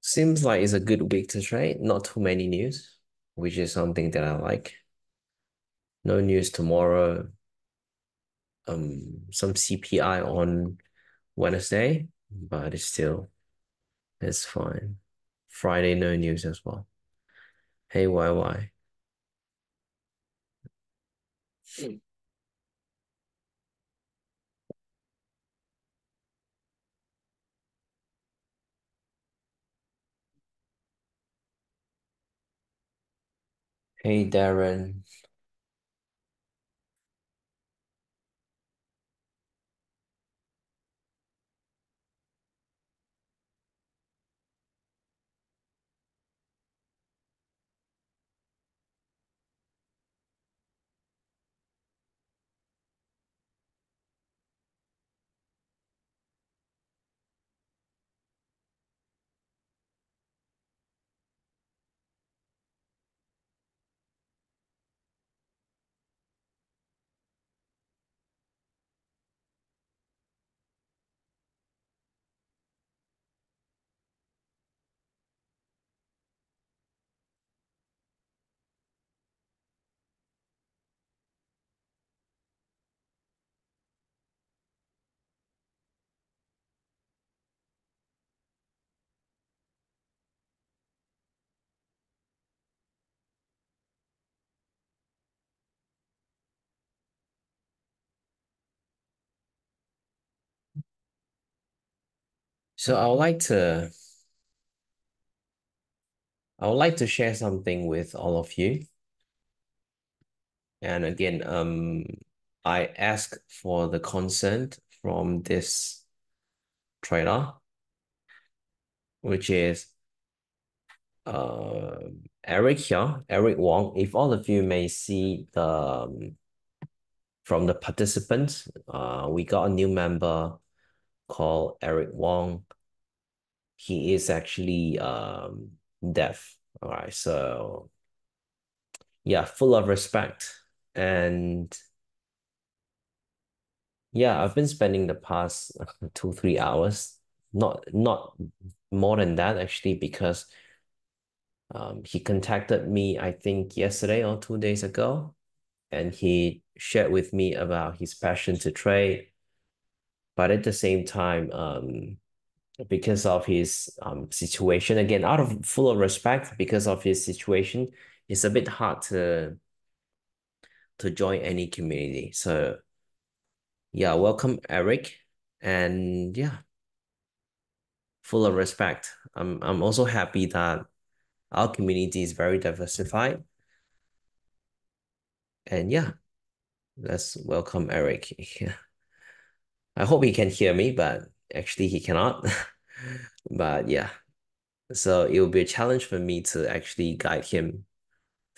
Seems like it's a good week to trade. Not too many news, which is something that I like. No news tomorrow. Some CPI on Wednesday, but it's fine. Friday, no news as well. Hey, why? Hey, Darren. So I would like to share something with all of you. And again, I ask for the consent from this trader, which is uh Eric here, Eric Wong. If all of you may see from the participants, we got a new member called Eric Wong. He is actually deaf. All right, so yeah, full of respect. And yeah, I've been spending the past 2, 3 hours, not more than that actually, because he contacted me, I think yesterday or 2 days ago, and he shared with me about his passion to trade. But at the same time, because of his situation, again, out of full of respect, because of his situation, it's a bit hard to join any community. So yeah, welcome Eric, and yeah, full of respect. I'm also happy that our community is very diversified, and yeah, let's welcome Eric. Yeah. I hope he can hear me, but actually he cannot. But yeah, so it will be a challenge for me to actually guide him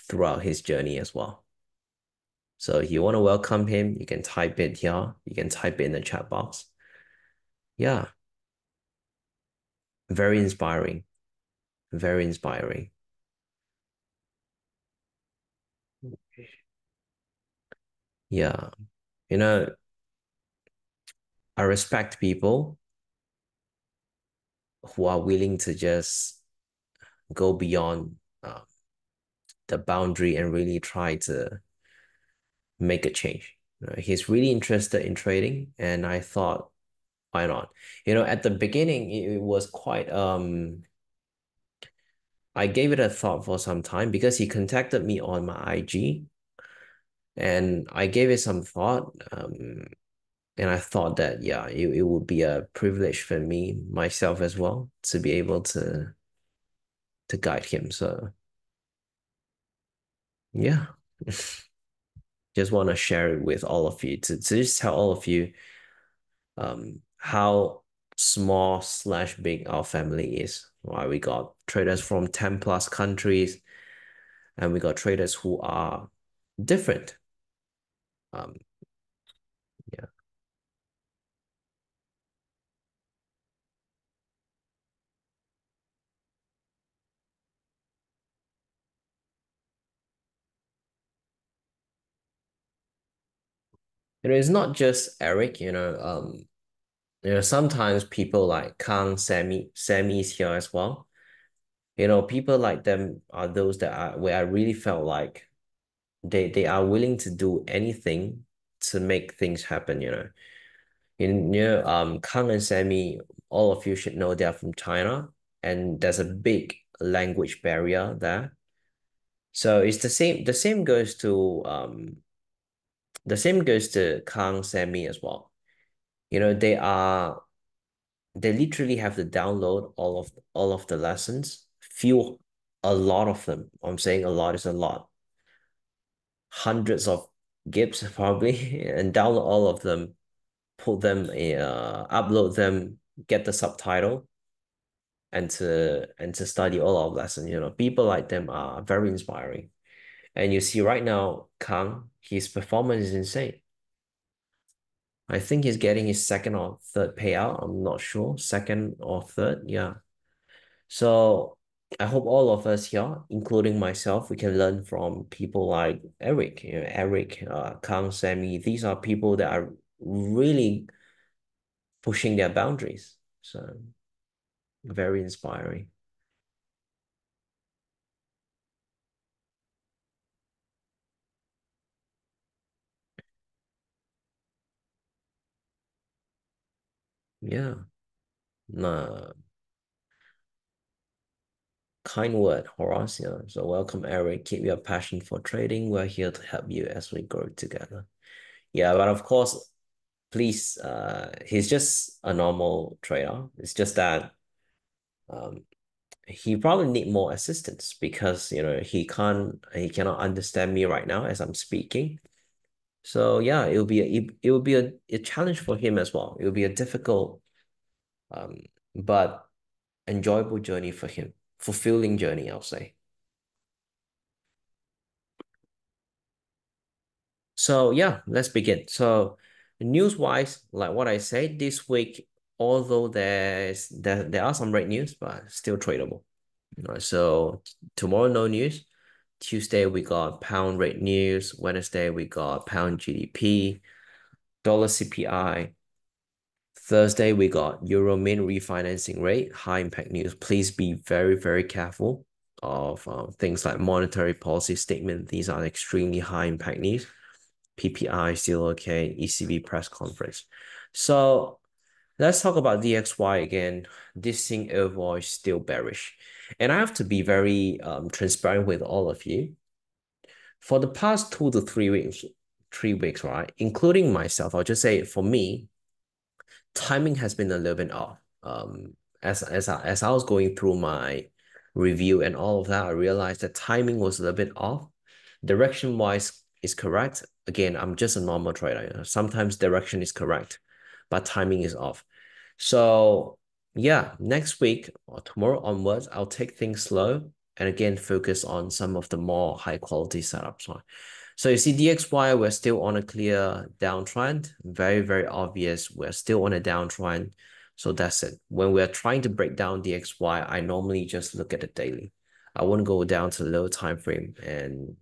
throughout his journey as well. So if you want to welcome him, you can type it here. You can type it in the chat box. Yeah, very inspiring. Very inspiring. Yeah. You know, I respect people who are willing to just go beyond uh, the boundary and really try to make a change. He's really interested in trading, and I thought, why not? At the beginning, it was quite I gave it a thought for some time because he contacted me on my IG, and I gave it some thought. And I thought that yeah, it would be a privilege for me myself as well to be able to guide him. So yeah, just want to share it with all of you to just tell all of you how small slash big our family is. Right? We got traders from 10 plus countries, and we got traders who are different. Um, yeah. It's not just Eric, sometimes people like Kang, Sammy's here as well. People like them are those that are where I really felt like they are willing to do anything to make things happen, Kang and Sammy, all of you should know they're from China, and there's a big language barrier there. So it's the same goes to Kang, Sammy as well. They literally have to download all of the lessons, a lot of them. I'm saying a lot is a lot, hundreds of gigs probably, and download all of them, put them, upload them, get the subtitle, and to study all of lessons. People like them are very inspiring. And you see right now, Kang, his performance is insane. I think he's getting his second or third payout. I'm not sure, second or third. Yeah. So I hope all of us here, including myself, we can learn from people like Eric, Kang, Sammy. These are people that are really pushing their boundaries. So very inspiring. Yeah. Nah, kind word, Horace. Yeah. So welcome, Eric. Keep your passion for trading. We're here to help you as we grow together. Yeah, but of course, please, he's just a normal trader. It's just that um he probably need more assistance because he cannot understand me right now as I'm speaking. So yeah, it will be a challenge for him as well. It will be a difficult um but enjoyable journey for him, fulfilling journey, I'll say. So yeah, let's begin. So news wise, like what I said this week, although there are some red news, but still tradable. So tomorrow no news. Tuesday we got pound rate news. Wednesday we got pound GDP, dollar CPI. Thursday we got Euro min refinancing rate, high impact news. Please be very, very careful of things like monetary policy statement. These are extremely high impact news. PPI still okay. ECB press conference. So let's talk about DXY again. This thing overall is still bearish. And I have to be very transparent with all of you. For the past 2 to 3 weeks, right, including myself, I'll just say for me, timing has been a little bit off. As I was going through my review and all of that, I realized that timing was a little bit off. Direction wise is correct. Again, I'm just a normal trader. Sometimes direction is correct, but timing is off. So yeah, next week or tomorrow onwards, I'll take things slow and again focus on some of the more high quality setups. Right? So you see DXY, we're still on a clear downtrend. Very, very obvious. We're still on a downtrend. So that's it. When we're trying to break down DXY, I normally just look at the daily. I won't go down to the low time frame. And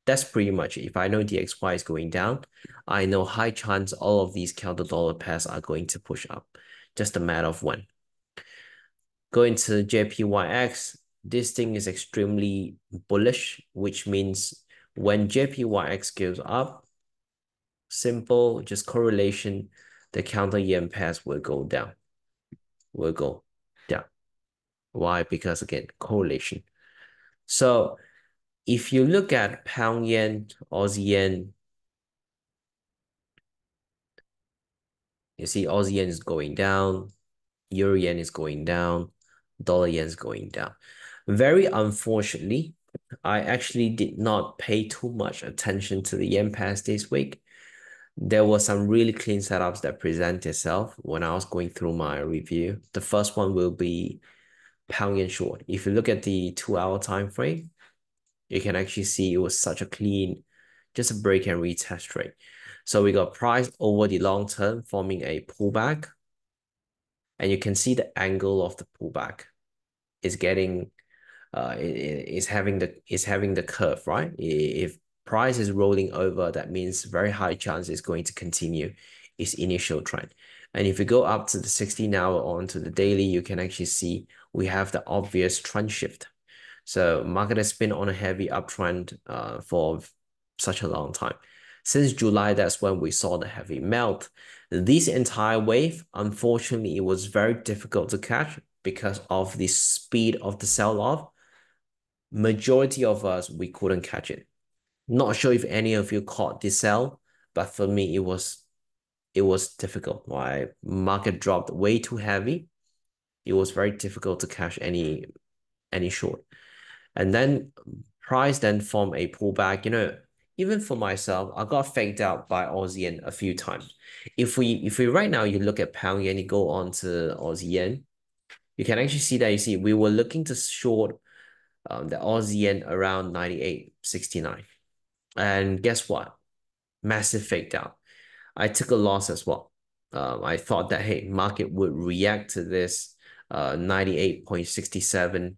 that's pretty much it. If I know DXY is going down, I know high chance all of these counter dollar pairs are going to push up. Just a matter of when. Going to JPYX, this thing is extremely bullish, which means when JPYX goes up, simple, just correlation, the counter yen pairs will go down, will go down. Why? Because again, correlation. So if you look at pound yen, Aussie yen, you see Aussie yen is going down, Euro yen is going down, dollar yen is going down. Very unfortunately, I actually did not pay too much attention to the yen pairs this week. There were some really clean setups that present itself when I was going through my review. The first one will be pound yen short. If you look at the 2 hour time frame, you can actually see it was such a clean, just a break and retest trade. So we got price over the long term forming a pullback, and you can see the angle of the pullback is getting is having the curve, right? If price is rolling over, that means very high chance it's going to continue its initial trend. And if you go up to the 16 hour onto the daily, you can actually see we have the obvious trend shift. So market has been on a heavy uptrend for such a long time. Since July, that's when we saw the heavy melt. This entire wave, unfortunately, it was very difficult to catch because of the speed of the sell-off. Majority of us, we couldn't catch it. Not sure if any of you caught the sell, but for me, it was difficult. Why market dropped way too heavy. It was very difficult to catch any short. And then price then formed a pullback. Even for myself, I got faked out by Aussie yen a few times. If we right now you look at pound yen, you go on to Aussie yen, you can actually see that we were looking to short the Aussie yen around 98.69. And guess what? Massive fake out. I took a loss as well. I thought that, hey, market would react to this 98.67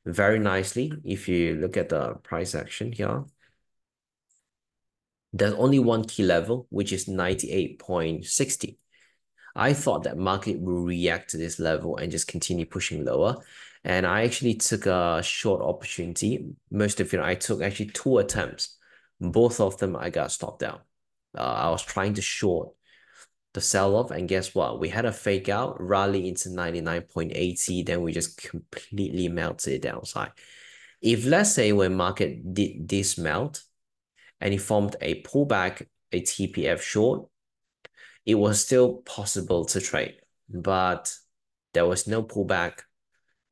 very nicely. If you look at the price action here, there's only one key level, which is 98.60. I thought that market will react to this level and just continue pushing lower. And I actually took a short opportunity. Most of I took actually two attempts. Both of them I got stopped out. I was trying to short the sell-off, and guess what? We had a fake out, rally into 99.80, then we just completely melted it downside. If let's say when market did this melt and it formed a pullback, a TPF short, it was still possible to trade, but there was no pullback.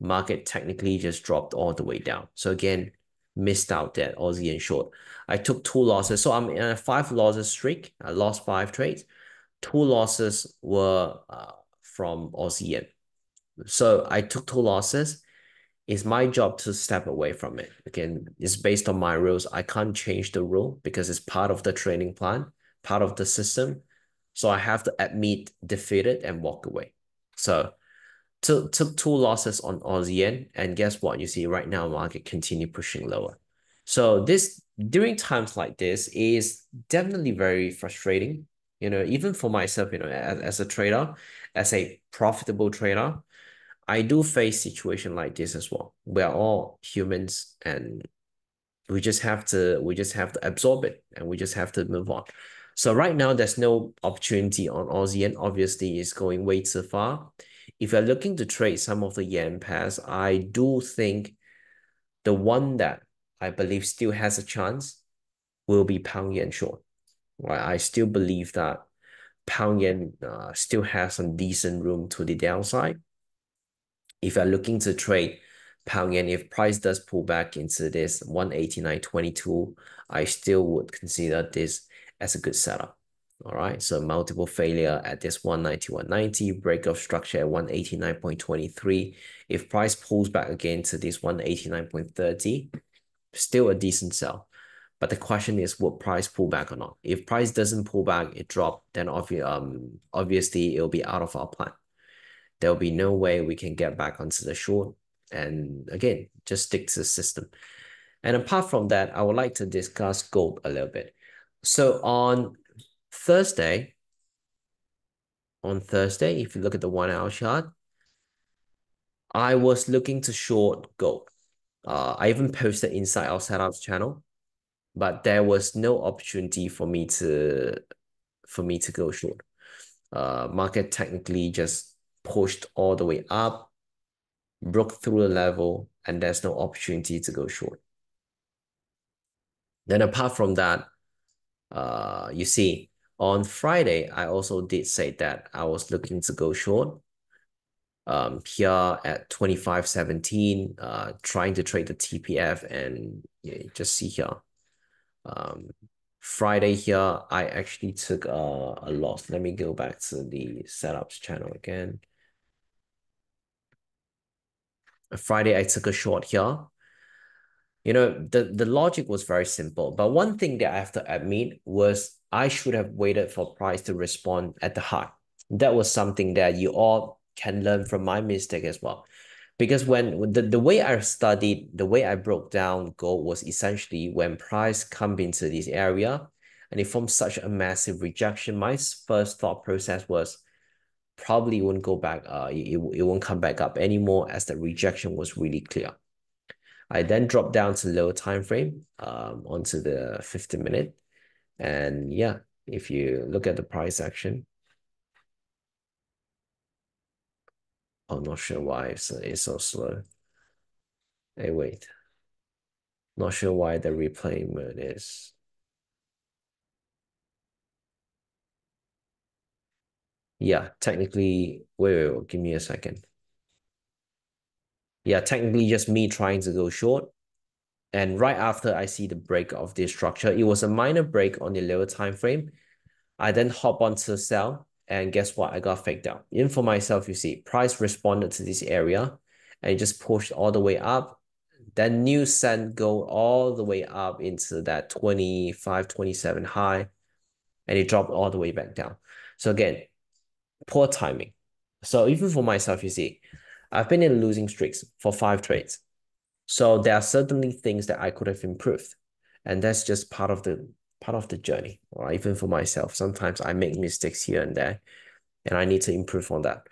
Market technically just dropped all the way down. So again, missed out that Aussie and short. I took two losses. So I'm in a 5 losses streak. I lost 5 trades. 2 losses were from Aussie yen. So I took 2 losses. It's my job to step away from it. Again, it's based on my rules. I can't change the rule because it's part of the training plan, part of the system. So I have to admit defeated and walk away. So took 2 losses on Aussie yen, and guess what? You see right now market continue pushing lower. So this during times like this is definitely very frustrating. Even for myself, as a trader, as a profitable trader, I do face situation like this as well. We are all humans, and we just have to absorb it, and we just have to move on. So right now, there's no opportunity on Aussie yen. Obviously, it's going way too far. If you're looking to trade some of the yen pairs, I do think the one that I believe still has a chance will be pound yen short. Right? I still believe that pound yen still has some decent room to the downside. If you're looking to trade pound yen, if price does pull back into this 189.22, I still would consider this as a good setup. All right, so multiple failure at this 191.90, break of structure at 189.23. If price pulls back again to this 189.30, still a decent sell. But the question is, will price pull back or not? If price doesn't pull back, it drop, then obviously it'll be out of our plan. There'll be no way we can get back onto the short. And again, just stick to the system. And apart from that, I would like to discuss gold a little bit. So Thursday, if you look at the 1 hour chart, I was looking to short gold. I even posted inside our setups channel, but there was no opportunity for me to go short. Market technically just pushed all the way up, broke through the level, and there's no opportunity to go short. Then apart from that, you see, on Friday, I also did say that I was looking to go short. Here at 25.17, trying to trade the TPF, and yeah, just see here. Friday here, I actually took a loss. Let me go back to the setups channel again. Friday, I took a short here. The logic was very simple, but one thing that I have to admit was I should have waited for price to respond at the high. That was something that you all can learn from my mistake as well. Because when the way I studied, the way I broke down gold was essentially when price come into this area and it forms such a massive rejection, my first thought process was probably won't go back, it won't come back up anymore as the rejection was really clear. I then dropped down to lower time frame, onto the 50-minute. And yeah, if you look at the price action, I'm not sure why it's so slow. Hey, wait, not sure why the replay mode is. Yeah, technically, wait, give me a second. Yeah, technically just me trying to go short. And right after I see the break of this structure, it was a minor break on the lower time frame. I then hop onto sell, and guess what? I got faked out. Even for myself, you see, price responded to this area and it just pushed all the way up. Then new sent go all the way up into that 25, 27 high, and it dropped all the way back down. So again, poor timing. So even for myself, you see, I've been in losing streaks for 5 trades. So there are certainly things that I could have improved. And that's just part of the journey. Right? Even for myself, sometimes I make mistakes here and there, and I need to improve on that.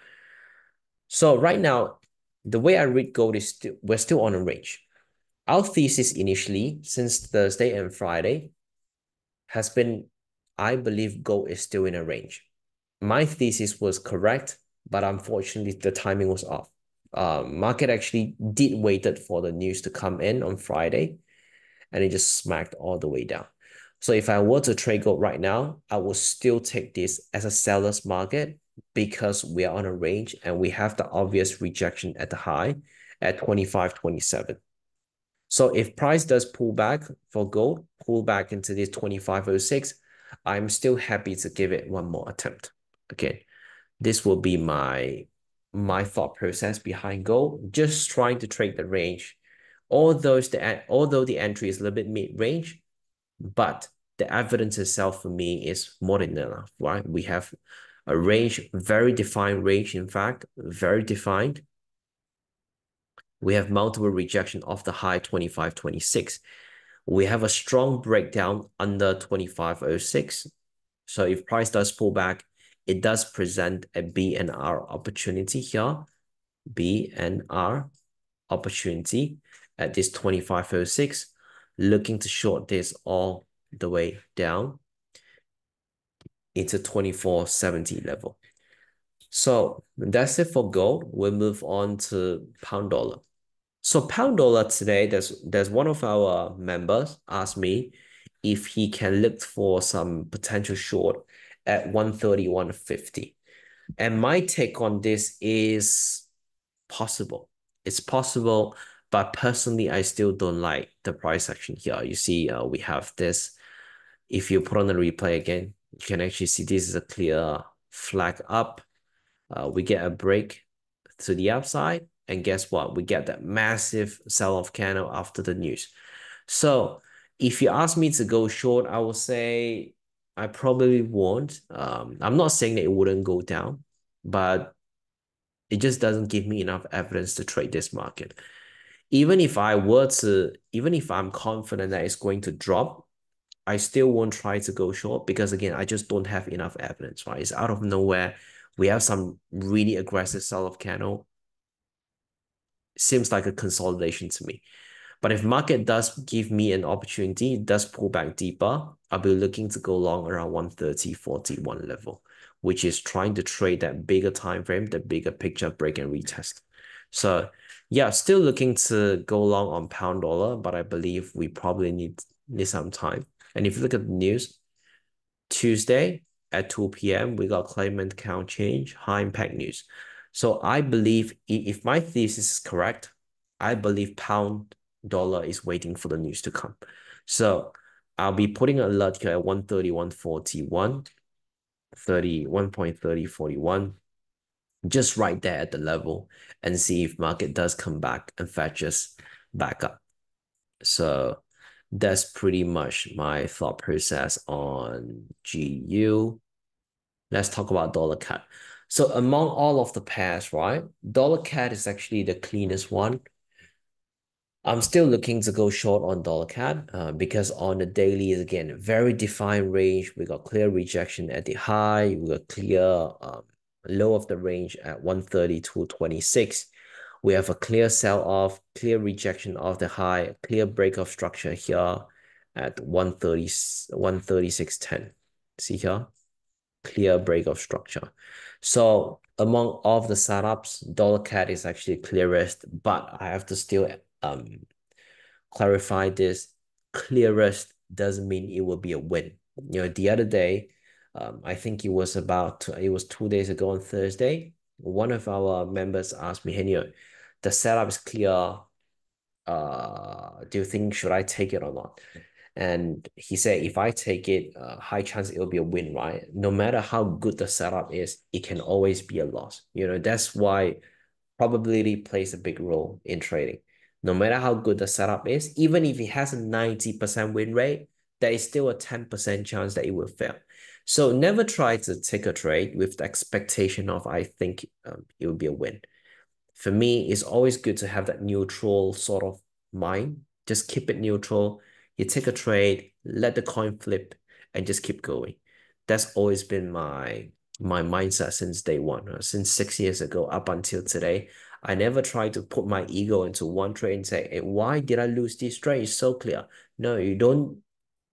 So right now, the way I read gold is we're still on a range. Our thesis initially, since Thursday and Friday, has been, I believe gold is still in a range. My thesis was correct, but unfortunately the timing was off. Market actually did waited for the news to come in on Friday, and it just smacked all the way down. So if I were to trade gold right now, I would still take this as a seller's market because we are on a range and we have the obvious rejection at the high at 25.27. So if price does pull back for gold, pull back into this 25.06, I'm still happy to give it one more attempt. Again, this will be my thought process behind gold, just trying to trade the range. Although the entry is a little bit mid-range, but the evidence itself for me is more than enough, right? We have a range, very defined range, in fact, very defined. We have multiple rejection of the high 25.26. We have a strong breakdown under 25.06. So if price does pull back, it does present a B&R opportunity here. B&R opportunity at this 25.06, looking to short this all the way down into 24.70 level. So that's it for gold. We'll move on to pound dollar. So pound dollar today, there's one of our members asked me if he can look for some potential short at 130, 150. And my take on this is possible. It's possible, but personally, I still don't like the price action here. You see, we have this. If you put on the replay again, you can actually see this is a clear flag up. We get a break to the upside, and guess what? We get that massive sell-off candle after the news. So if you ask me to go short, I will say I probably won't. I'm not saying that it wouldn't go down, but it just doesn't give me enough evidence to trade this market. Even if I'm confident that it's going to drop, I still won't try to go short because again, I just don't have enough evidence, right? It's out of nowhere. We have some really aggressive sell-off candle. Seems like a consolidation to me. But if market does give me an opportunity, it does pull back deeper, I'll be looking to go long around 130.41 level, which is trying to trade that bigger time frame, the bigger picture break and retest. So yeah, still looking to go long on pound dollar, but I believe we probably need some time. And if you look at the news, Tuesday at 2 p.m., we got claimant count change, high impact news. So I believe if my thesis is correct, I believe pound dollar is waiting for the news to come. So I'll be putting an alert here at 131.41, 1.3041, just right there at the level, and see if market does come back and fetches back up. So that's pretty much my thought process on GU. Let's talk about dollar CAD. So among all of the pairs, right, dollar CAD is actually the cleanest one. I'm still looking to go short on dollar CAD because on the daily is again very defined range. We got clear rejection at the high. We got clear low of the range at 130 to 26. We have a clear sell off, clear rejection of the high, clear break of structure here at 130, 136.10. See here? Clear break of structure. So among all of the setups, dollar cat is actually clearest, but I have to still clarify this. Clearest doesn't mean it will be a win. The other day, I think it was 2 days ago on Thursday, one of our members asked me, hey, the setup is clear. Do you think should I take it or not? And he said, if I take it, high chance it'll be a win, right? No matter how good the setup is, it can always be a loss. That's why probability plays a big role in trading. No matter how good the setup is, even if it has a 90% win rate, there is still a 10% chance that it will fail. So never try to take a trade with the expectation of, I think it will be a win. For me, it's always good to have that neutral sort of mind. Just keep it neutral. You take a trade, let the coin flip, and just keep going. That's always been my mindset since day one, since 6 years ago up until today. I never try to put my ego into one trade and say, hey, why did I lose this trade? It's so clear. No, you don't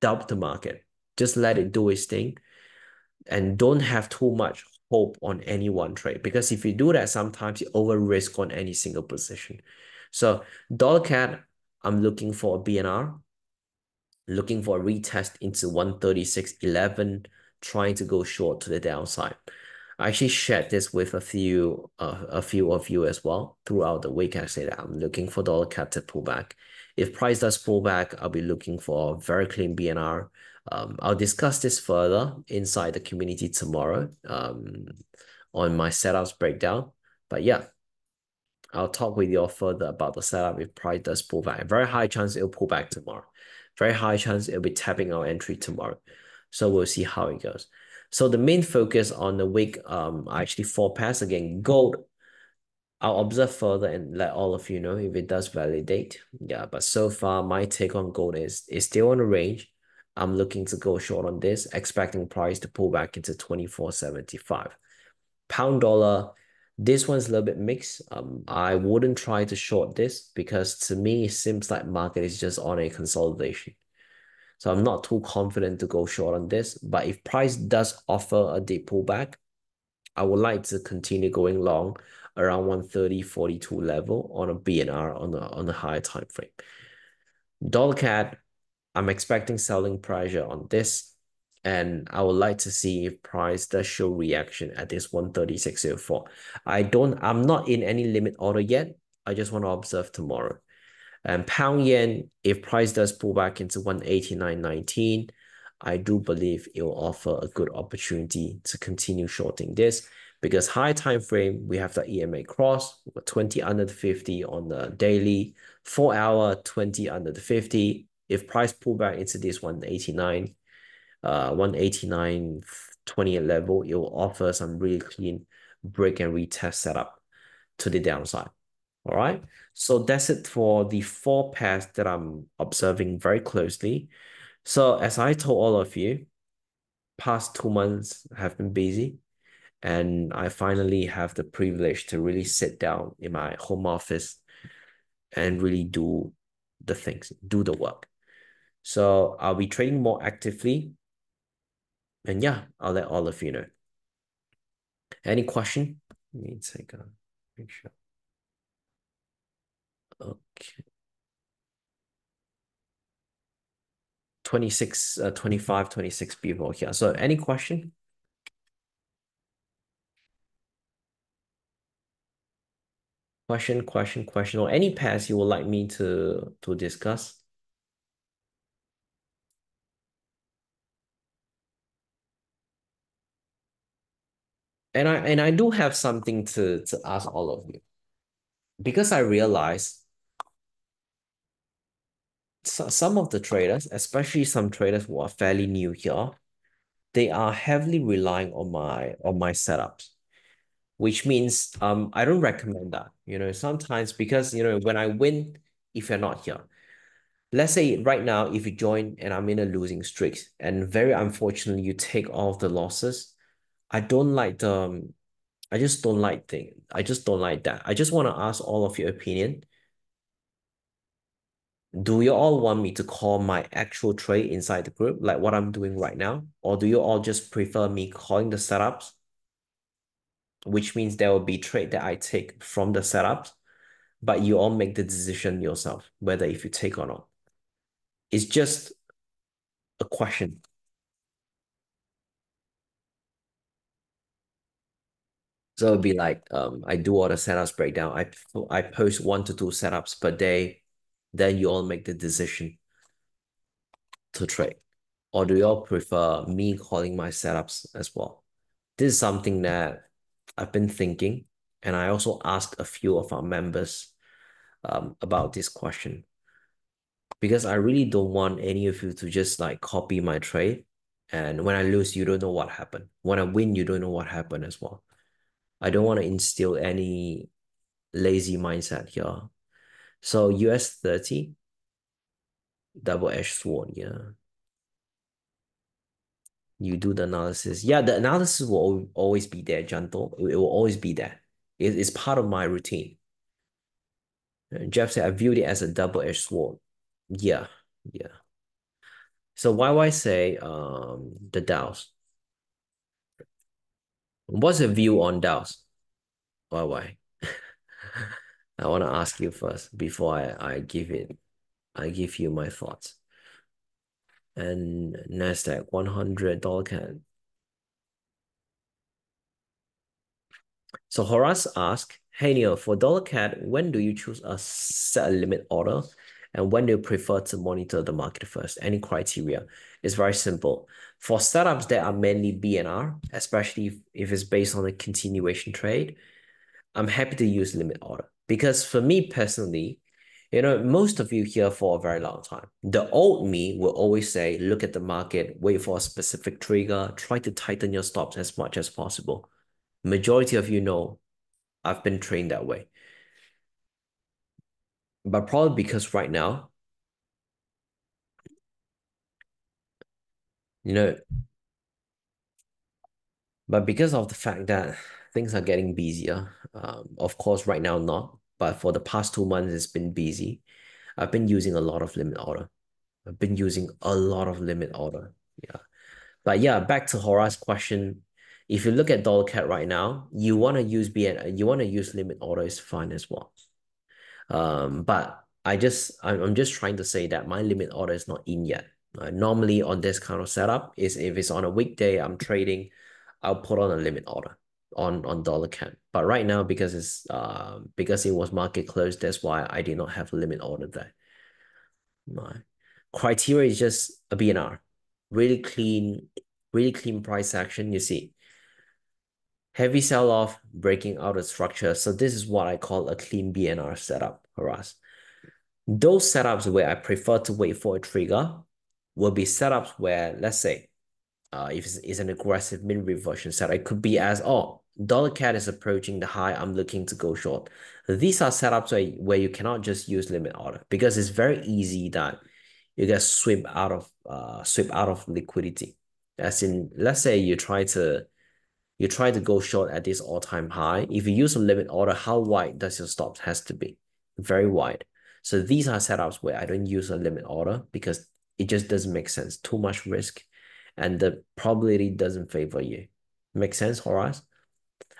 doubt the market. Just let it do its thing and don't have too much hope on any one trade, because if you do that, sometimes you over risk on any single position. So dollar cat, I'm looking for a BNR, looking for a retest into 136.11, trying to go short to the downside. I actually shared this with a few of you as well throughout the week. I said that I'm looking for dollar cat to pull back. If price does pull back, I'll be looking for a very clean BNR. I'll discuss this further inside the community tomorrow on my setups breakdown. But yeah, I'll talk with you all further about the setup if price does pull back. Very high chance it'll pull back tomorrow. Very high chance it'll be tapping our entry tomorrow. So we'll see how it goes. So the main focus on the week are actually four pairs. Again, gold, I'll observe further and let all of you know if it does validate. Yeah, but so far my take on gold is still on the range. I'm looking to go short on this, expecting price to pull back into 24.75. Pound dollar, this one's a little bit mixed. I wouldn't try to short this because to me it seems like market is just on a consolidation. So I'm not too confident to go short on this. But if price does offer a deep pullback, I would like to continue going long around 130.42 level on a BNR on the higher time frame. Dollar CAD, I'm expecting selling pressure on this, and I would like to see if price does show reaction at this 136.04. I'm not in any limit order yet. I just want to observe tomorrow. And pound yen, if price does pull back into 189.19, I do believe it will offer a good opportunity to continue shorting this, because high time frame, we have the EMA cross, 20 under the 50 on the daily, 4 hour, 20 under the 50. If price pull back into this 189.20 level, it will offer some really clean break and retest setup to the downside. All right. So that's it for the four pairs that I'm observing very closely. So as I told all of you, past 2 months have been busy, and I finally have the privilege to really sit down in my home office and really do the things, do the work. So I'll be trading more actively. And yeah, I'll let all of you know. Any question? Let me take a picture. Okay. 25, 26 people here. So any question? Question, or any pairs you would like me to discuss? And I do have something to ask all of you, because I realize some of the traders, especially some traders who are fairly new here, they are heavily relying on my setups, which means I don't recommend that. Sometimes, because when I win, if you're not here, let's say right now, if you join and I'm in a losing streak, and very unfortunately you take all of the losses, I don't like I just don't like that. I just want to ask all of your opinion. Do you all want me to call my actual trade inside the group, like what I'm doing right now? Or do you all just prefer me calling the setups, which means there will be trade that I take from the setups, but you all make the decision yourself, whether if you take or not. It's just a question. So it'd be like I do all the setups breakdown. I post 1 to 2 setups per day, then you all make the decision to trade. Or do you all prefer me calling my setups as well? This is something that I've been thinking, and I also asked a few of our members about this question because I really don't want any of you to just like copy my trade. And when I lose, you don't know what happened. When I win, you don't know what happened as well. I don't want to instill any lazy mindset here. So US 30, double-edged sword, yeah. You do the analysis. Yeah, the analysis will always be there, Janto. It will always be there. It's part of my routine. Jeff said, I viewed it as a double-edged sword. Yeah, yeah. So why say the DAOs? What's your view on DAOs? Why? I want to ask you first before I give you my thoughts. And Nasdaq $100 can. So Horace asked, hey Neil, for dollar CAD, when do you choose a set a limit order? And when do you prefer to monitor the market first? Any criteria? It's very simple. For setups that are mainly BNR, especially if it's based on a continuation trade, I'm happy to use limit order. Because for me personally, most of you here for a very long time. The old me will always say, look at the market, wait for a specific trigger, try to tighten your stops as much as possible. Majority of you know I've been trained that way. But probably because right now, you know, but because of the fact that things are getting busier, of course, right now not, but for the past 2 months, it's been busy. I've been using a lot of limit order. I've been using a lot of limit order. Yeah. But yeah, back to Horace's question. If you look at dollar cat right now, you want to use BN, you want to use limit order is fine as well. But I'm just trying to say that my limit order is not in yet. Normally on this kind of setup is if it's on a weekday I'm trading, I'll put on a limit order on dollar cap. But right now because it was market closed, that's why I did not have a limit order there. My criteria is just a BNR, really clean price action. You see, heavy sell off, breaking out of structure. So this is what I call a clean BNR setup for us. Those setups where I prefer to wait for a trigger will be setups where, let's say, if it's an aggressive min reversion setup, it could be as, oh, dollar cat is approaching the high, I'm looking to go short. These are setups where you cannot just use limit order because it's very easy that you get sweep out of liquidity. As in, let's say you try to go short at this all-time high. If you use a limit order, how wide does your stop has to be? Very wide. So these are setups where I don't use a limit order because it just doesn't make sense. Too much risk, and the probability doesn't favor you. Make sense, Horace?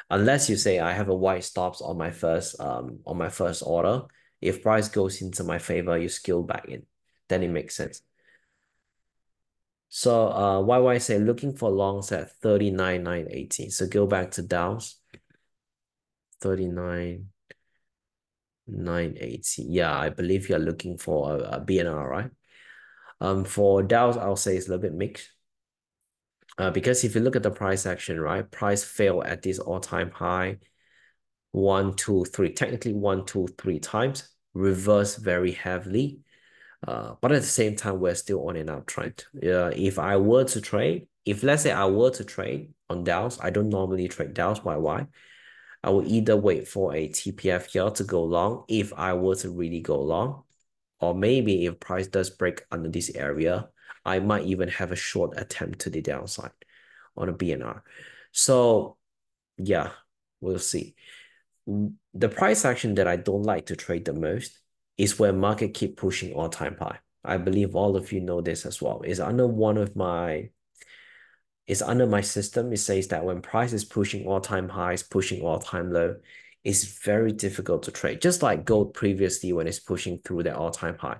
Unless you say I have a wide stops on my first order. If price goes into my favor, you scale back in. Then it makes sense. So YY say looking for longs at 39,980. So go back to Dows. 39,980. Yeah, I believe you're looking for a BNR, right? For Dows, I'll say it's a little bit mixed. Because if you look at the price action, right? Price failed at this all-time high. 1, 2, 3, technically 1, 2, 3 times, reverse very heavily. But at the same time, we're still on an uptrend. If I were to trade, if let's say I were to trade on Dows, I don't normally trade Dows. Why? I will either wait for a TPF here to go long if I were to really go long, or maybe if price does break under this area, I might even have a short attempt to the downside on a BNR. So yeah, We'll see. The price action that I don't like to trade the most is where market keep pushing all-time high. I believe all of you know this as well. It's under my system. It says that when price is pushing all-time highs, pushing all-time low, it's very difficult to trade. Just like gold previously when it's pushing through the all-time high.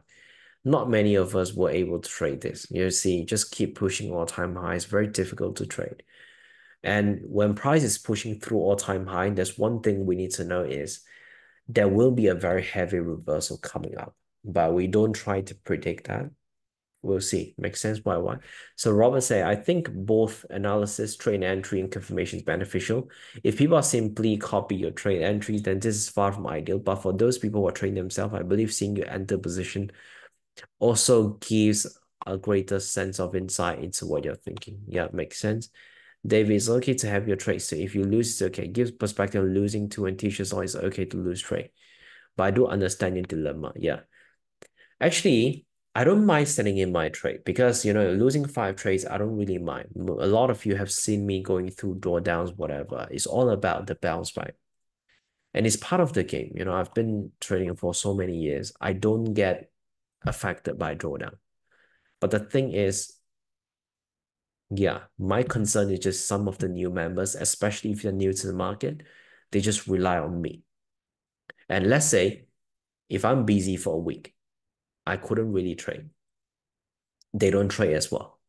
Not many of us were able to trade this. You see, just keep pushing all-time highs, very difficult to trade. And when price is pushing through all-time high, there's one thing we need to know is there will be a very heavy reversal coming up, but we don't try to predict that. We'll see. Makes sense why why. So Robert say, I think both analysis, trade entry, and confirmation is beneficial. If people are simply copy your trade entries, then this is far from ideal. But for those people who are trading themselves, I believe seeing you enter position also gives a greater sense of insight into what you're thinking. Yeah, makes sense. David, it's okay to have your trade. So if you lose, it's okay. Gives perspective of losing to and teaches all it's okay to lose trade. But I do understand your dilemma. Yeah. Actually, I don't mind selling in my trade because, losing five trades, I don't really mind. A lot of you have seen me going through drawdowns, whatever. It's all about the bounce back. And it's part of the game. I've been trading for so many years. I don't get affected by drawdown. But the thing is, yeah, my concern is just some of the new members, especially if you're new to the market, they just rely on me. And let's say if I'm busy for a week, I couldn't really trade. They don't trade as well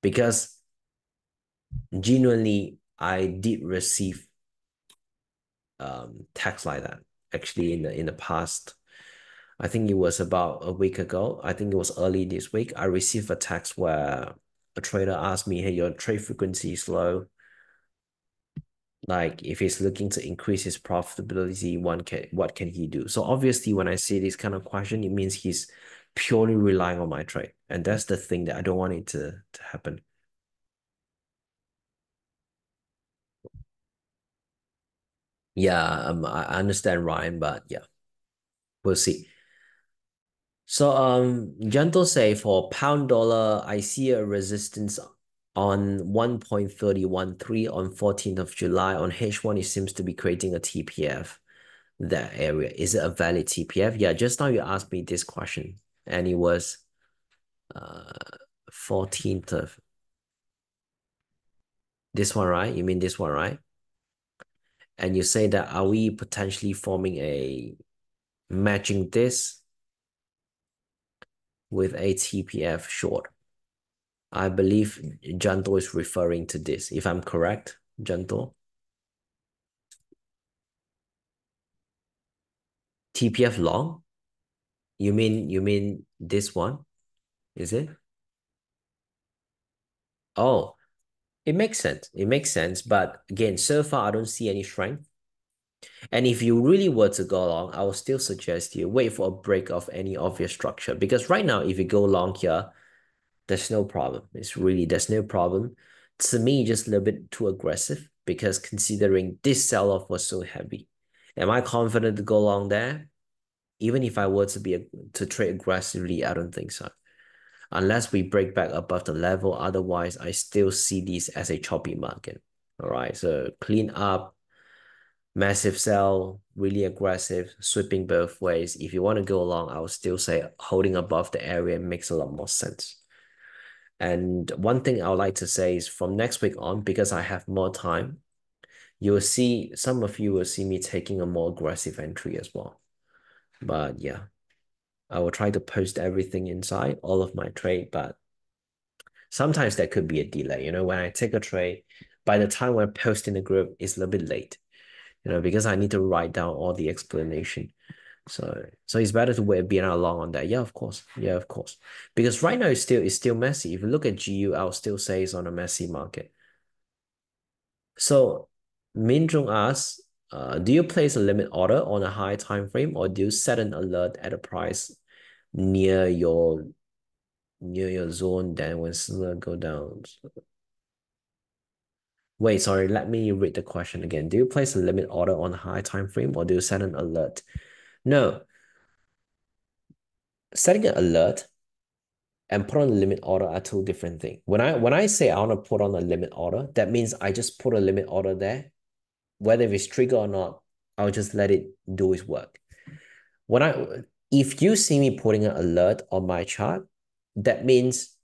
because genuinely I did receive text like that actually in the past. I think it was about a week ago. I think it was early this week. I received a text where a trader asked me, hey, your trade frequency is low. Like if he's looking to increase his profitability, what can he do? So obviously when I see this kind of question, it means he's purely relying on my trade. And that's the thing that I don't want it to happen. Yeah, I understand Ryan, but yeah, we'll see. So Gentle say for pound dollar, I see a resistance on 1.313 on 14th of July. On H1, it seems to be creating a TPF. That area. Is it a valid TPF? Yeah, just now you asked me this question, and it was 14th of this one, right? You mean this one, right? And you say that are we potentially forming a matching this with a TPF short? I believe Janto is referring to this, if I'm correct, Janto. TPF long? You mean this one? Is it? Oh, it makes sense. It makes sense. But again, so far I don't see any strength. And if you really were to go long, I would still suggest you wait for a break of any obvious structure. Because right now, if you go long here, there's no problem. There's no problem. To me, just a little bit too aggressive because considering this sell-off was so heavy. Am I confident to go long there? Even if I were to trade aggressively, I don't think so. Unless we break back above the level, otherwise I still see this as a choppy market. All right, so clean up, massive sell, really aggressive, sweeping both ways. If you want to go along, I would still say holding above the area makes a lot more sense. And one thing I would like to say is from next week on, because I have more time, some of you will see me taking a more aggressive entry as well. But yeah, I will try to post everything inside, all of my trade, but sometimes there could be a delay. When I take a trade, by the time I post in the group, it's a little bit late, because I need to write down all the explanation. So it's better to wait be along on that. Yeah, of course. Yeah, of course. Because right now it's still messy. If you look at GU, I'll still say it's on a messy market. So Minjung asks, do you place a limit order on a high time frame or do you set an alert at a price near your zone, then when Silla go down? Wait, sorry, let me read the question again. Do you place a limit order on a high time frame or do you set an alert? No, setting an alert and put on a limit order are two different things. When I say I want to put on a limit order, that means I just put a limit order there whether it's trigger or not, I'll just let it do its work. When if you see me putting an alert on my chart, that means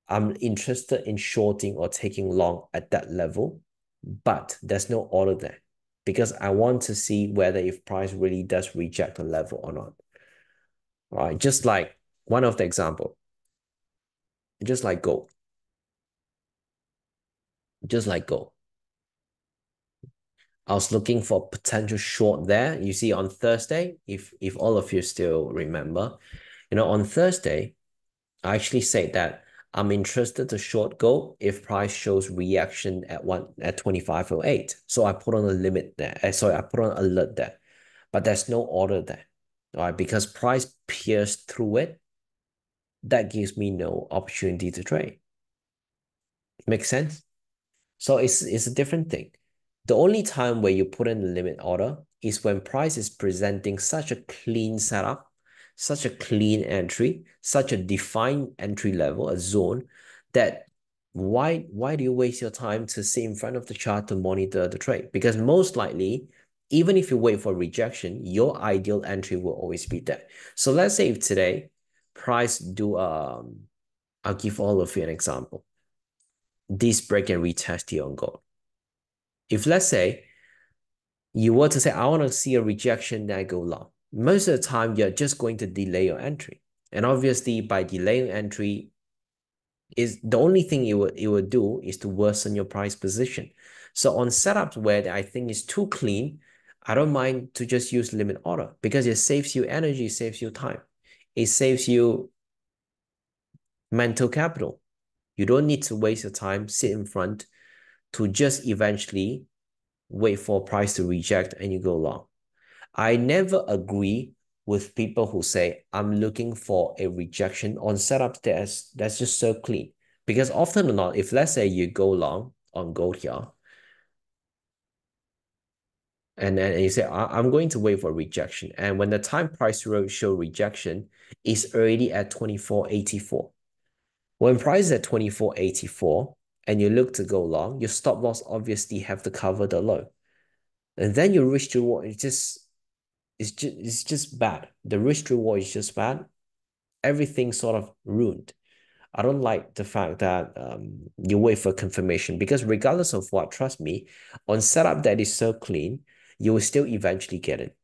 I'm interested in shorting or taking long at that level, but there's no order there because I want to see whether if price really does reject the level or not. All right, just like one of the example, just like gold, just like gold. I was looking for potential short there. You see on Thursday, if all of you still remember, on Thursday, I actually said that I'm interested to short gold if price shows reaction at 25.08. So I put on a limit there. Sorry, I put on alert there, but there's no order there. All right, because price pierced through it, that gives me no opportunity to trade. Make sense? So it's a different thing. The only time where you put in a limit order is when price is presenting such a clean setup, such a clean entry, such a defined entry level, a zone, that why do you waste your time to sit in front of the chart to monitor the trade? Because most likely, even if you wait for rejection, your ideal entry will always be there. So let's say if today price do I'll give all of you an example. This break and retest here on gold. If let's say you were to say, I want to see a rejection, then I go long. Most of the time, you're just going to delay your entry. And obviously, by delaying entry, is the only thing it would do is to worsen your price position. So on setups where I think is too clean, I don't mind to just use limit order because it saves you energy, saves you time. It saves you mental capital. You don't need to waste your time, sit in front to just eventually wait for price to reject and you go long. I never agree with people who say I'm looking for a rejection on setups that's just so clean. Because often or not, if let's say you go long on gold here, and then you say I'm going to wait for rejection, and when the time price show rejection is already at 24.84. When price is at 24.84 and you look to go long, your stop loss obviously have to cover the low. And then your risk reward it's just bad. The risk reward is just bad. Everything sort of ruined. I don't like the fact that you wait for confirmation because regardless of what, trust me, on setup that is so clean, you will still eventually get it.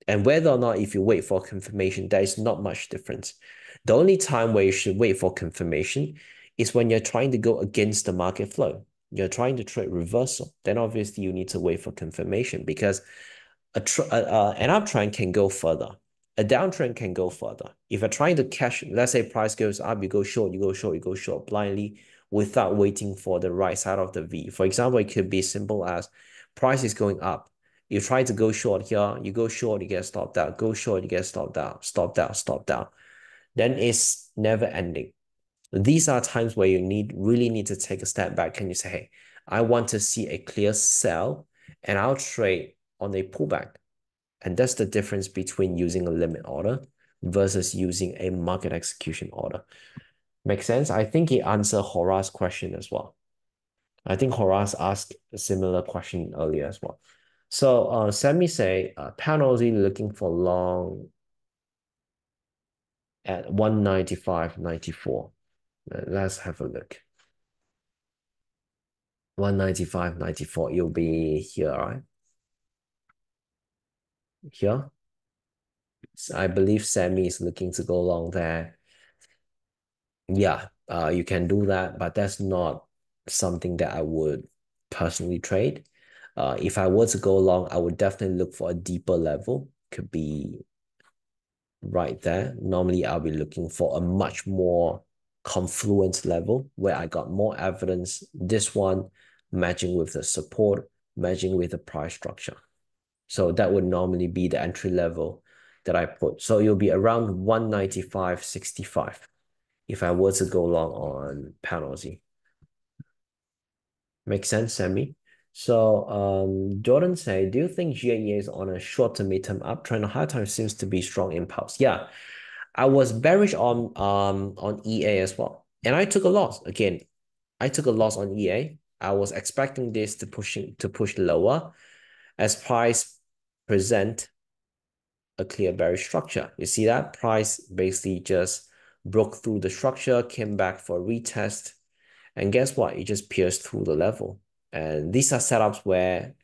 And whether or not if you wait for confirmation, there is not much difference. The only time where you should wait for confirmation is when you're trying to go against the market flow. You're trying to trade reversal. Then obviously you need to wait for confirmation because an uptrend can go further. A downtrend can go further. If you're trying to catch, let's say price goes up, you go short, you go short, you go short blindly without waiting for the right side of the V. For example, it could be simple as price is going up. You try to go short here, you go short, you get stopped out, go short, you get stopped out, stopped out, stopped out. Then it's never ending. These are times where you really need to take a step back and you say, hey, I want to see a clear sell and I'll trade on a pullback. And that's the difference between using a limit order versus using a market execution order. Make sense? I think he answered Horace's question as well. I think Horace asked a similar question earlier as well. So Sammy say, Panelzy looking for long at 195.94. Let's have a look. 195.94, you'll be here, right? Here. So I believe Sammy is looking to go long there. Yeah, you can do that, but that's not something that I would personally trade. If I were to go long, I would definitely look for a deeper level. Could be right there. Normally, I'll be looking for a much more confluent level where I got more evidence. This one matching with the support, matching with the price structure. So that would normally be the entry level that I put. So it'll be around 195.65 if I were to go long on Panelzy. Make sense, Sammy? So Jordan say, do you think GAE is on a short to mid-term uptrend? High time seems to be strong impulse. Yeah, I was bearish on EA as well. And I took a loss. Again, I took a loss on EA. I was expecting this to push lower. as price present a clear bearish structure. You see that price basically just broke through the structure, came back for a retest, and guess what? It just pierced through the level. And these are setups where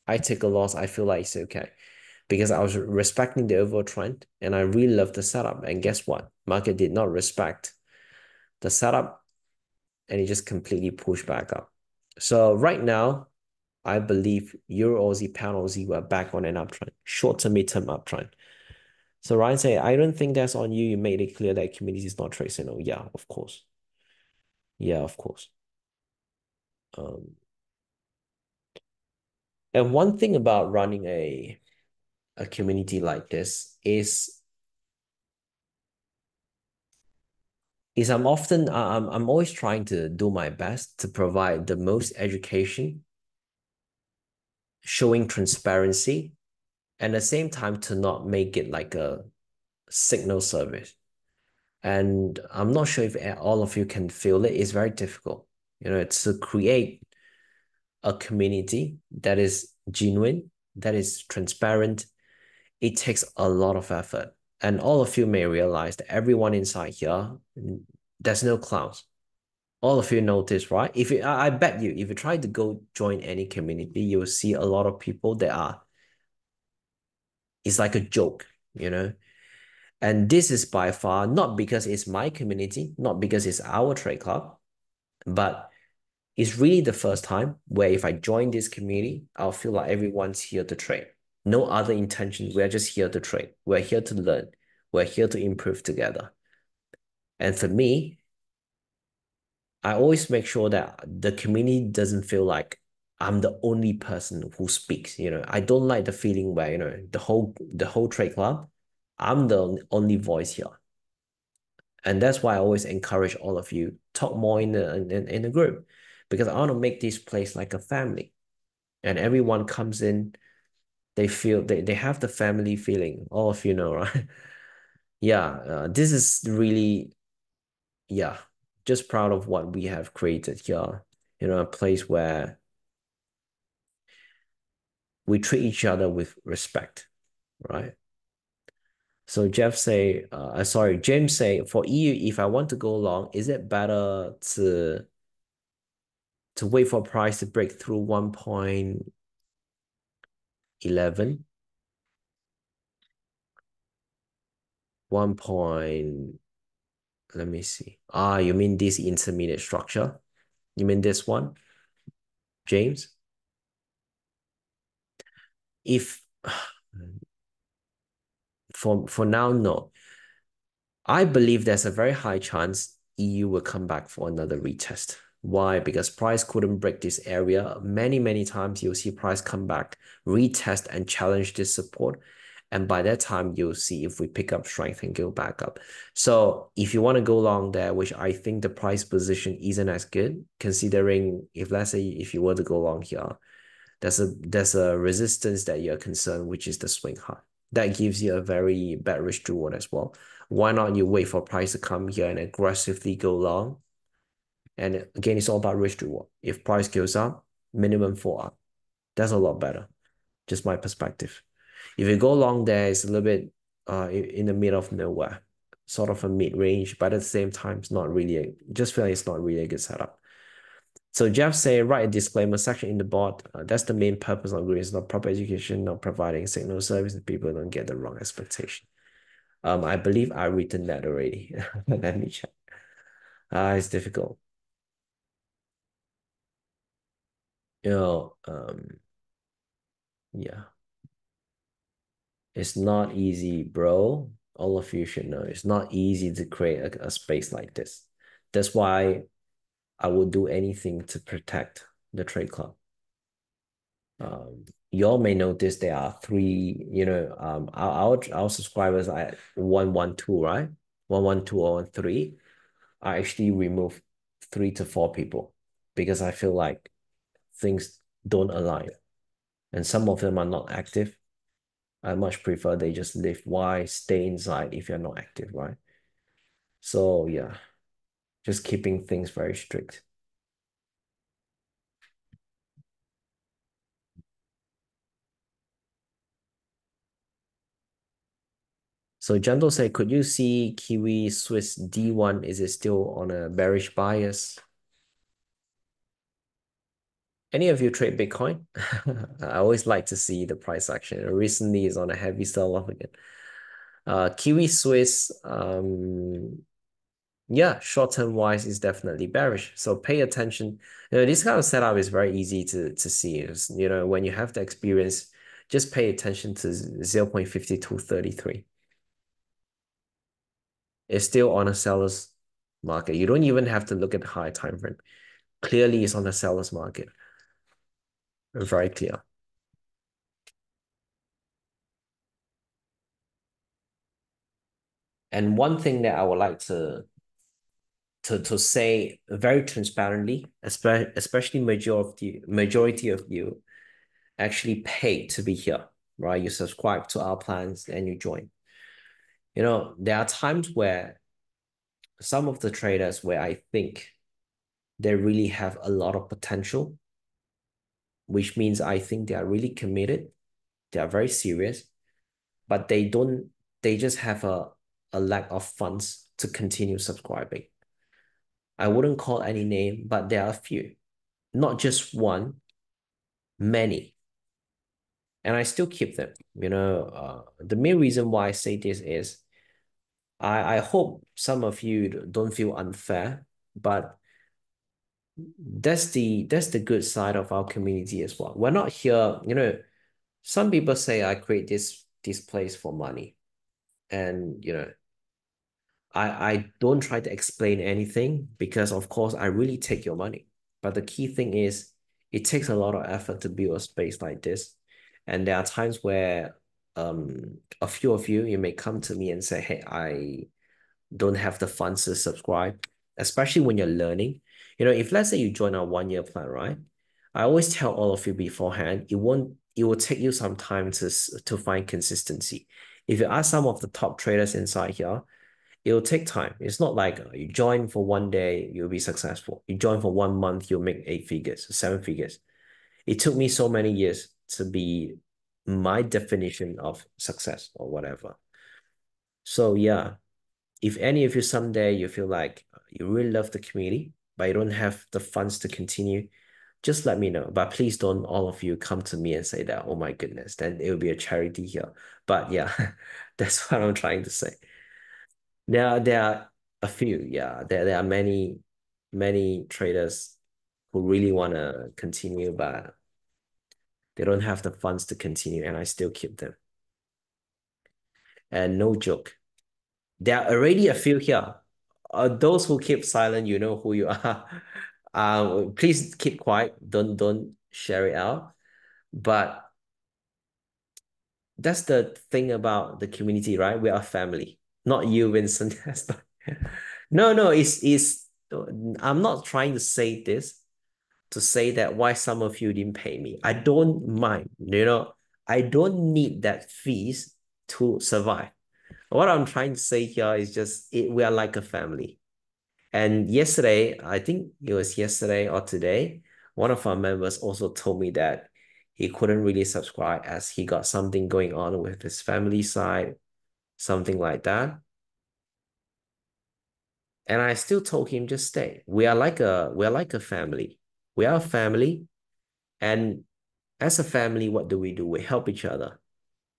I take a loss. I feel like it's okay because I was respecting the overall trend and I really love the setup. And guess what? Market did not respect the setup and it just completely pushed back up. So right now, I believe Euro Aussie, Pound Aussie were back on an uptrend, short to mid-term uptrend. So Ryan say, I don't think that's on you. You made it clear that community is not trade signal. Yeah, of course. Yeah, of course. Um, and one thing about running a community like this is I'm always trying to do my best to provide the most education, showing transparency, and at the same time to not make it like a signal service. And I'm not sure if all of you can feel it. It's very difficult. It's to create a community that is genuine, that is transparent. It takes a lot of effort. And all of you may realize that everyone inside here, there's no clowns. All of you notice, right? If you, I bet you, if you try to go join any community, you will see a lot of people that it's like a joke, you know? And this is by far not because it's my community, not because it's our trade club, but it's really the first time where if I join this community, I'll feel like everyone's here to trade. No other intention. We're just here to trade. We're here to learn. We're here to improve together. And for me, I always make sure that the community doesn't feel like I'm the only person who speaks. I don't like the feeling where, the whole trade club, I'm the only voice here. And that's why I always encourage all of you talk more in the group because I want to make this place like a family. And everyone comes in, they feel they have the family feeling. All of you know, right? Yeah, this is really, yeah, just proud of what we have created here. A place where we treat each other with respect, right? So James say, for EU, if I want to go long, is it better to wait for price to break through 1.11, 1 point, let me see. You mean this intermediate structure? You mean this one, James? If for now, no. I believe there's a very high chance EU will come back for another retest. Why? Because price couldn't break this area. Many, many times you'll see price come back, retest and challenge this support. And by that time, you'll see if we pick up strength and go back up. So if you want to go long there, which I think the price position isn't as good, considering if let's say if you were to go long here, there's a resistance that you're concerned, which is the swing high. That gives you a very bad risk reward as well. Why not you wait for price to come here and aggressively go long? And again, it's all about risk reward. If price goes up, minimum 4 up. That's a lot better. Just my perspective. If you go long there, it's a little bit in the middle of nowhere, sort of a mid range, but at the same time, it's not really just feel like it's not really a good setup. So Jeff say, write a disclaimer section in the board. That's the main purpose of Green. It's not proper education, not providing signal service, and people don't get the wrong expectation. I believe I've written that already. Let me check. It's difficult. You know, yeah, it's not easy, bro. All of you should know it's not easy to create a space like this. That's why I would do anything to protect the trade club. You all may notice there are three, our subscribers are at 112, right? 112 or 13. I actually remove 3 to 4 people because I feel like things don't align. And some of them are not active. I much prefer they just live. Why stay inside if you're not active, right? So yeah, just keeping things very strict. So Gentle say, could you see Kiwi Swiss D1? Is it still on a bearish bias? Any of you trade Bitcoin? I always like to see the price action. Recently, it's on a heavy sell-off again. Kiwi Swiss, yeah, short-term wise is definitely bearish. So pay attention. This kind of setup is very easy to see. When you have the experience, just pay attention to 0.5233. It's still on a seller's market. You don't even have to look at the high time frame. Clearly, it's on a seller's market. Very clear. And one thing that I would like to say very transparently, especially majority of you actually paid to be here, right? You subscribe to our plans and you join. There are times where some of the traders where I think they really have a lot of potential, which means I think they are really committed, they are very serious, but they just have a lack of funds to continue subscribing. I wouldn't call any name, but there are a few, not just one, many. And I still keep them. The main reason why I say this is I hope some of you don't feel unfair, but that's the good side of our community as well. We're not here, some people say I create this place for money. And I don't try to explain anything because of course I really take your money. But the key thing is it takes a lot of effort to build a space like this. And there are times where a few of you may come to me and say, hey, I don't have the funds to subscribe, especially when you're learning. If let's say you join our 1 year plan, right? I always tell all of you beforehand, it will take you some time to find consistency. If you ask some of the top traders inside here, it'll take time. It's not like you join for 1 day, you'll be successful. You join for 1 month, you'll make 8 figures, 7 figures. It took me so many years to be my definition of success or whatever. So yeah, if any of you someday you feel like you really love the community, but you don't have the funds to continue, just let me know. But please don't all of you come to me and say that, oh my goodness, then it will be a charity here. But yeah, that's what I'm trying to say. There are a few, yeah. There are many traders who really want to continue, but they don't have the funds to continue, and I still keep them. And no joke, there are already a few here. Those who keep silent, you know who you are. Please keep quiet. Don't share it out. But that's the thing about the community, right? We are family. Not you, Vincent. No, no, it's I'm not trying to say this to say that why some of you didn't pay me. I don't mind, I don't need that fees to survive. What I'm trying to say here is just we are like a family. And yesterday, I think it was yesterday or today, one of our members also told me that he couldn't really subscribe as he got something going on with his family side, something like that. And I still told him just stay. We are like a family. We are a family. And as a family, what do? We help each other.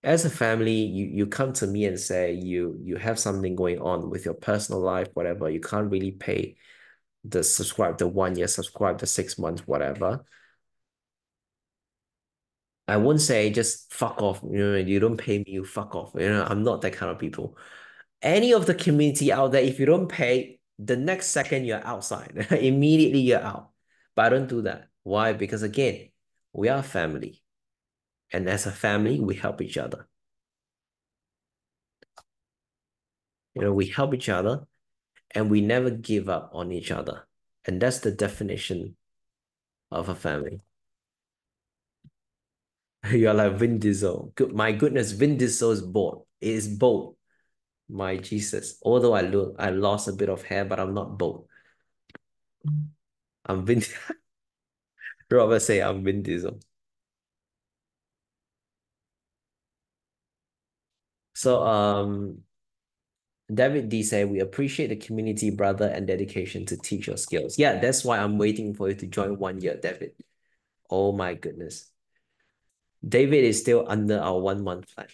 As a family, you come to me and say you have something going on with your personal life, whatever. You can't really pay the 1 year, subscribe the 6 months, whatever. I won't say just fuck off. You don't pay me, you fuck off. I'm not that kind of people. Any of the community out there, if you don't pay, the next second you're outside. Immediately you're out. But I don't do that. Why? Because again, we are family. And as a family, we help each other. We help each other and we never give up on each other. And that's the definition of a family. You're like Vin Diesel. My goodness, Vin Diesel is bold. It is bold. My Jesus. Although I lost a bit of hair, but I'm not bold. I'm Vin. Robert say I'm Vin Diesel. So David D say we appreciate the community, brother, and dedication to teach your skills. Yeah, that's why I'm waiting for you to join 1 year, David. Oh my goodness. David is still under our 1 month plan.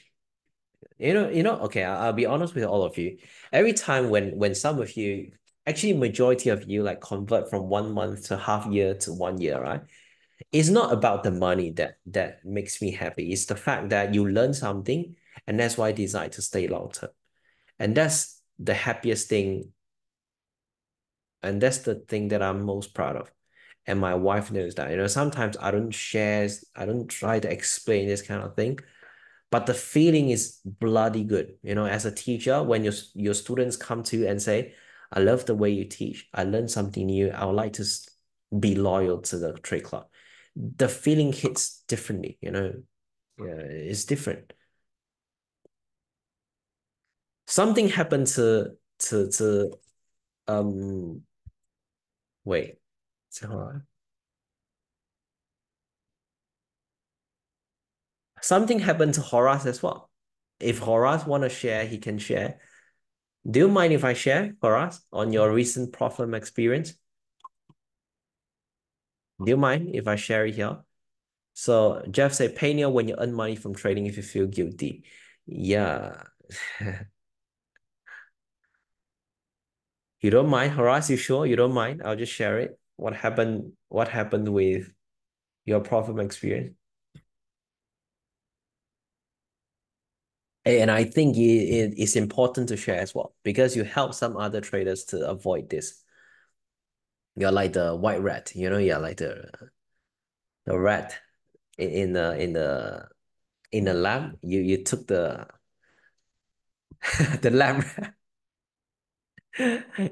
Okay, I'll be honest with all of you. Every time when some of you, actually majority of you like convert from 1 month to half year to 1 year, right? It's not about the money that makes me happy. It's the fact that you learn something, and that's why I decide to stay long term. And that's the happiest thing, and that's the thing that I'm most proud of. And my wife knows that. Sometimes I don't try to explain this kind of thing, but the feeling is bloody good. As a teacher, when your students come to you and say, I love the way you teach, I learned something new, I would like to be loyal to the trade club. The feeling hits differently. Yeah, it's different. Something happened to um wait. So hold on. Something happened to Horace as well. If Horace want to share, he can share. Do you mind if I share, Horace, on your recent problem experience? Do you mind if I share it here? So Jeff said, pay Neil when you earn money from trading if you feel guilty. Yeah. You don't mind, Horace? You sure you don't mind? I'll just share it. What happened with your problem experience? And I think it's important to share as well because you help some other traders to avoid this. You're like the white rat, you're like the rat in the lab. You took the the lab rat.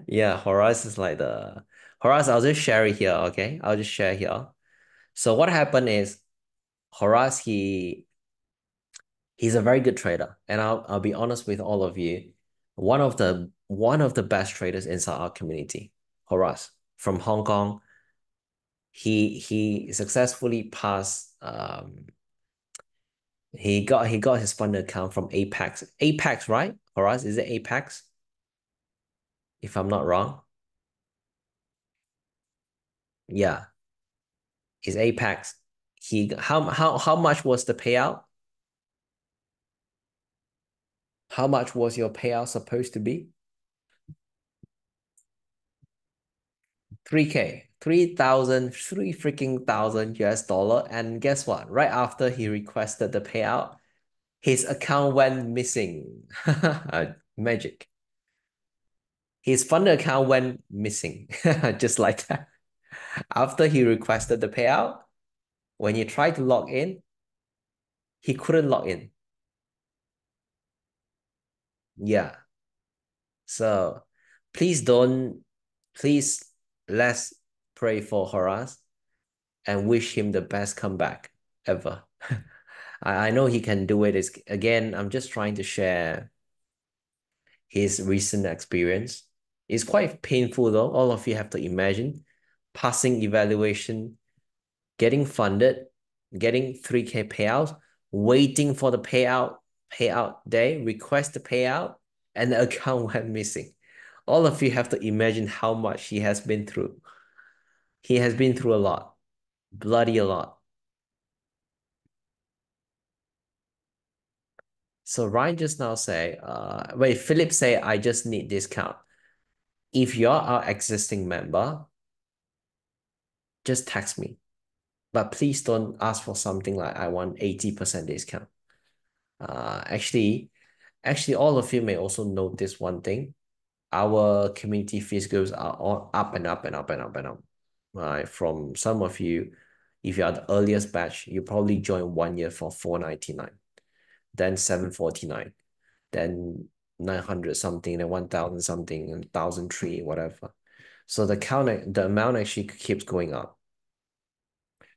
Yeah, Horace is like the Horace. I'll just share it here, okay? I'll just share here. So what happened is Horace, he's a very good trader, and I'll be honest with all of you, one of the best traders inside our community, Horace from Hong Kong. He successfully passed. He got his fund account from Apex. Apex, right? Horace, is it Apex? If I'm not wrong. Yeah, it's Apex. How much was the payout? How much was your payout supposed to be? 3K, 3,000, three freaking thousand US dollar. And guess what? Right after he requested the payout, his account went missing. Magic. His fund account went missing. Just like that. After he requested the payout, when he tried to log in, he couldn't log in. Yeah. So please don't, please let's pray for Horace and wish him the best comeback ever. I know he can do it. Again, I'm just trying to share his recent experience. It's quite painful though. All of you have to imagine passing evaluation, getting funded, getting 3K payouts, waiting for the payout day, request the payout, and the account went missing. All of you have to imagine how much he has been through. He has been through a lot, bloody a lot. So Ryan just now say, wait, Philip say, I just need discount. If you're our existing member, just text me. But please don't ask for something like I want 80% discount. Actually, all of you may also notice one thing. Our community fees goes are all up and up and up and up and up. Right? From some of you, if you are the earliest batch, you probably join 1 year for 499, then 749, then 900 something, then 1,000 something, and 1,003, whatever. So the amount actually keeps going up.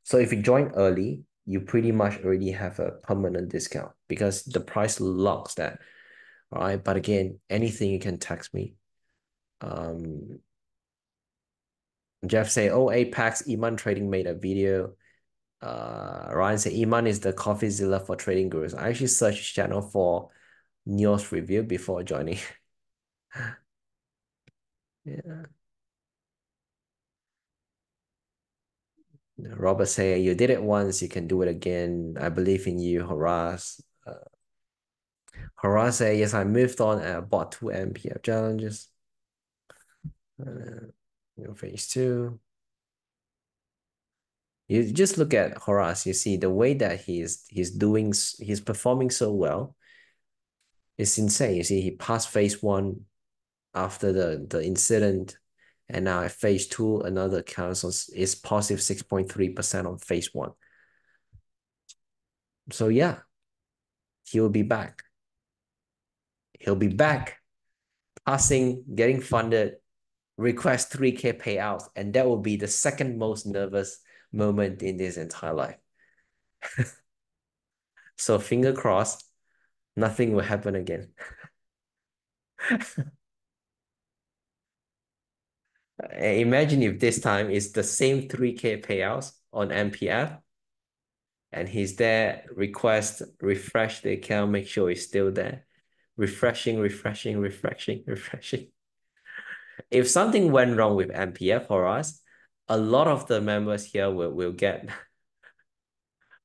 So if you join early, you pretty much already have a permanent discount because the price locks that. All right. But again, anything you can text me. Um, Jeff say, oh, Apex Iman Trading made a video. Ryan say Iman is the CoffeeZilla for trading gurus. I actually searched channel for news review before joining. Yeah. Robert say, you did it once, you can do it again. I believe in you, Horace. Horace say, yes, I moved on and I bought two MPF challenges. Phase two. You just look at Horace, you see the way that he's performing so well. It's insane. You see, he passed phase one after the incident, and now at phase two, another council is positive 6.3% on phase one. So yeah, he'll be back. He'll be back, passing, getting funded, request 3K payouts, and that will be the second most nervous moment in his entire life. So finger crossed, nothing will happen again. Imagine if this time it's the same 3K payouts on MPF and he's there, request, refresh the account, make sure it's still there. Refreshing, refreshing, refreshing, refreshing. If something went wrong with MPF for us, a lot of the members here will get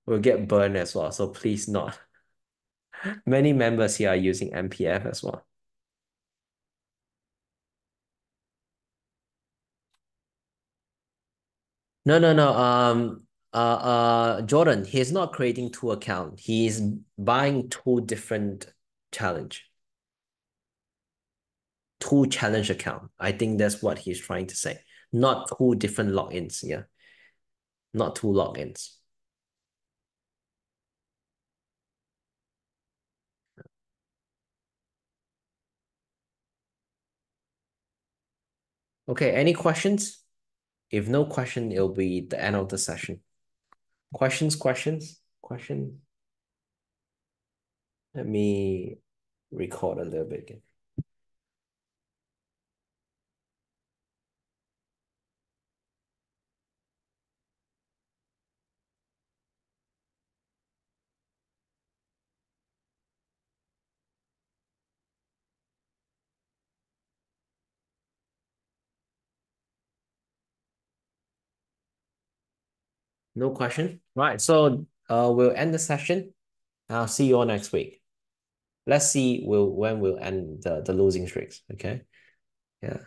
will get burned as well. So please not. Many members here are using MPF as well. No, no, no. Jordan, he's not creating two accounts. He's buying two challenge account. I think that's what he's trying to say. Not two different logins. Yeah, not two logins. Okay, any questions? If no question, it'll be the end of the session. Questions, questions, question. Let me record a little bit again. No question. Right. So we'll end the session. I'll see you all next week. Let's see when we'll end the losing streaks. Okay. Yeah.